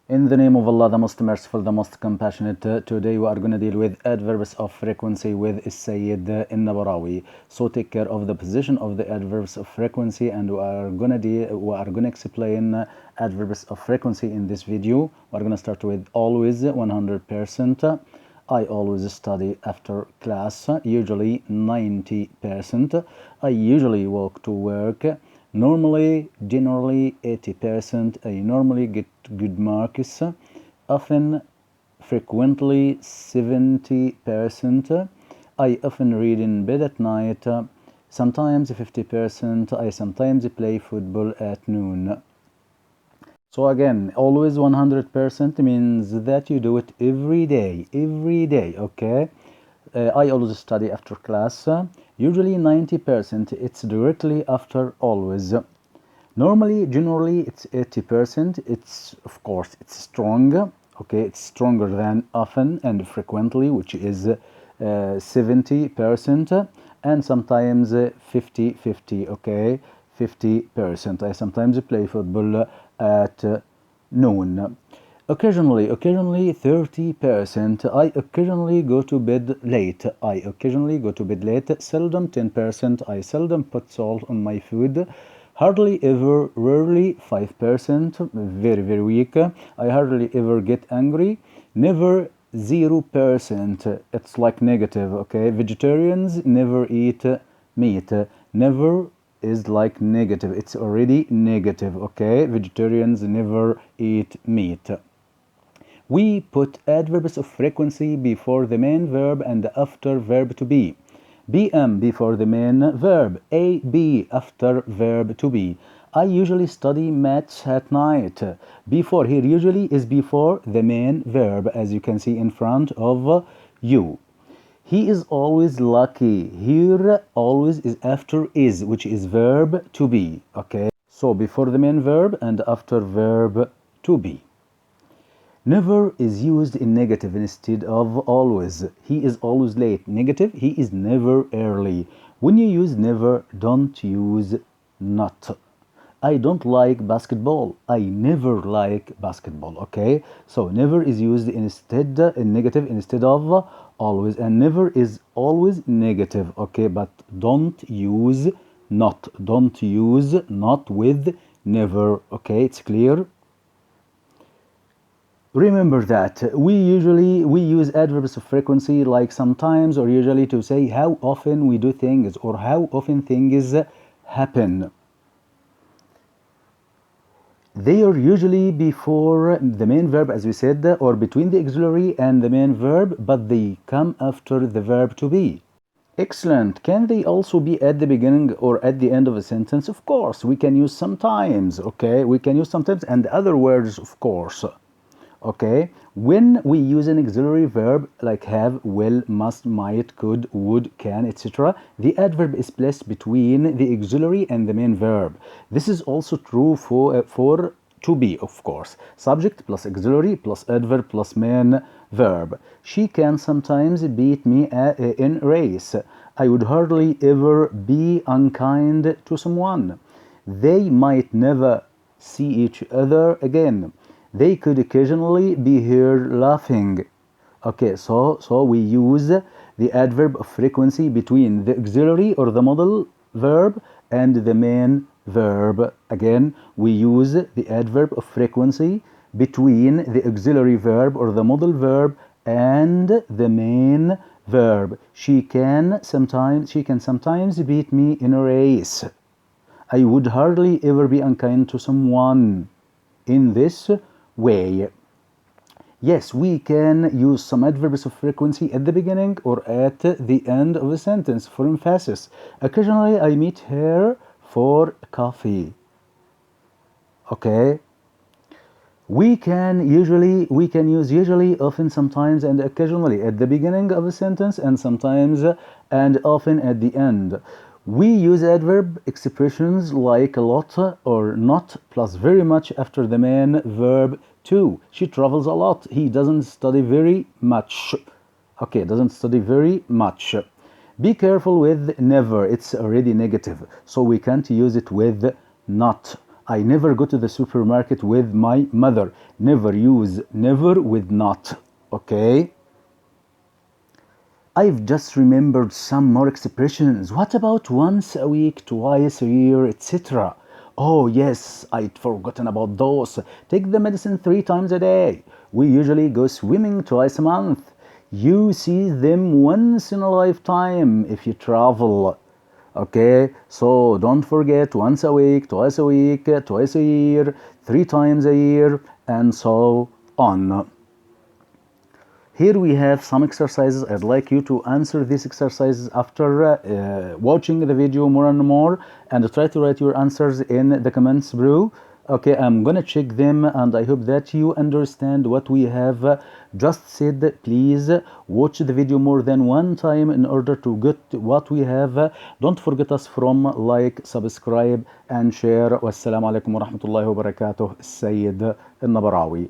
In the name of Allah, the most merciful, the most compassionate, today we are going to deal with adverbs of frequency with Sayyid El-Nabarawy. So take care of the position of the adverbs of frequency, and we are going to explain adverbs of frequency in this video. We are going to start with always 100%. I always study after class, usually 90%. I usually walk to work. Normally, generally 80%. I normally get good marks. Often, frequently 70%. I often read in bed at night. Sometimes 50%. I sometimes play football at noon. So again, always 100% means that you do it every day, okay? I always study after class. Usually 90%, it's directly after always. Normally, generally, it's 80%. It's, of course, it's strong, okay? It's stronger than often and frequently, which is 70%, and sometimes 50-50, okay? 50%. I sometimes play football at noon. Occasionally 30%. I occasionally go to bed late. Seldom 10%. I seldom put salt on my food. Hardly ever, rarely 5%. Very weak. I hardly ever get angry. Never 0%. It's like negative, okay? Vegetarians never eat meat. Never is like negative. It's already negative, okay? Vegetarians never eat meat. We put adverbs of frequency before the main verb and after verb to be. BM before the main verb. AB after verb to be. I usually study maths at night. Before here usually is before the main verb, as you can see in front of you. He is always lucky. Here always is after is, which is verb to be, okay? So before the main verb and after verb to be. Never is used in negative instead of always. He is always late. Negative, he is never early. When you use never, don't use not. I don't like basketball. I never like basketball, okay? So never is used instead in negative instead of always, and never is always negative, okay? But don't use not. Don't use not with never, okay? It's clear? Remember that we use adverbs of frequency like sometimes or usually to say how often we do things or how often things happen. They are usually before the main verb, as we said, or between the auxiliary and the main verb, but they come after the verb to be. Excellent. Can they also be at the beginning or at the end of a sentence? Of course, we can use sometimes, okay? We can use sometimes and other words, of course. Okay, when we use an auxiliary verb like have, will, must, might, could, would, can, etc., the adverb is placed between the auxiliary and the main verb. This is also true for to be, of course. Subject plus auxiliary plus adverb plus main verb. She can sometimes beat me in race. I would hardly ever be unkind to someone. They might never see each other again. They could occasionally be heard laughing. Okay, so we use the adverb of frequency between the auxiliary or the modal verb and the main verb. Again, we use the adverb of frequency between the auxiliary verb or the modal verb and the main verb. She can sometimes beat me in a race. I would hardly ever be unkind to someone. In this way. Yes, we can use some adverbs of frequency at the beginning or at the end of a sentence for emphasis. Occasionally, I meet her for coffee. Okay. We can use usually, often, sometimes, and occasionally at the beginning of a sentence and sometimes and often at the end. We use adverb expressions like a lot or not plus very much after the main verb to. She travels a lot. He doesn't study very much. Okay, doesn't study very much. Be careful with never. It's already negative, so we can't use it with not. I never go to the supermarket with my mother. Never use never with not. Okay? I've just remembered some more expressions. What about once a week, twice a year, etc.? Oh, yes, I'd forgotten about those. Take the medicine 3 times a day. We usually go swimming twice a month. You see them once in a lifetime if you travel. Okay, so don't forget once a week, twice a year, 3 times a year, and so on. Here we have some exercises. I'd like you to answer these exercises after watching the video more and more, and try to write your answers in the comments below. Okay, I'm gonna check them, and I hope that you understand what we have just said. Please watch the video more than one time in order to get what we have. Don't forget us from like, subscribe, and share. Wassalamu alaikum wa rahmatullahi wa barakatuh. السيد النبراوي.